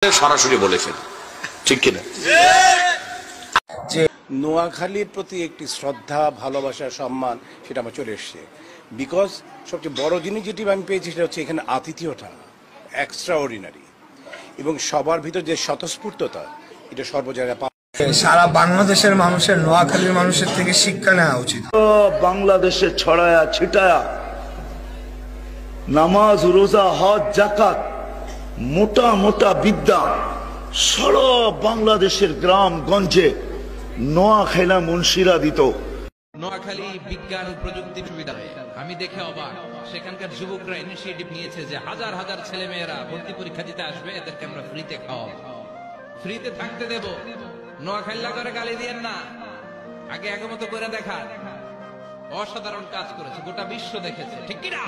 সরাসরি বলেছেন, ঠিক কিনা? যে নোয়াখালীর প্রতি একটি শ্রদ্ধা, ভালোবাসা, সম্মান সেটা আমার চলে এসছে। বিকজ সবচেয়ে বড় জিনিস যেটি আমি পেয়েছি সেটা হচ্ছে এখানে আতিথেয়তা এক্সট্রা অর্ডিনারি, এবং সবার ভিতর যে স্বতঃস্ফূর্ততা এটা সর্ব জায়গায় সারা বাংলাদেশের মানুষের নোয়াখালীর মানুষের থেকে শিক্ষা নেওয়া উচিত। বাংলাদেশে ছড়ায়া ছিটায়া নামাজ, রোজা, হজ, যাকাত, মোটা মোটা বিদ্যা সারা বাংলাদেশের গ্রাম গঞ্জে নোয়াখালী মুন্সিরা দিত। নোয়াখালী বিজ্ঞান ও প্রযুক্তি বিশ্ববিদ্যালয়ে আমি দেখে অবাক, সেখানকার যুবকরা ইনিশিয়েটিভ নিয়েছে যে হাজার হাজার ছেলে মেয়েরা ভর্তি পরীক্ষা দিতে আসবে, এদেরকে আমরা ফ্রিতে খাওয়াবো, ফ্রিতে থাকতে দেব। নোয়াখালী করে গালি দিয়েন না, আগে আগের মতো করে দেখা। অসাধারণ কাজ করেছে, গোটা বিশ্ব দেখেছে, ঠিক কিনা?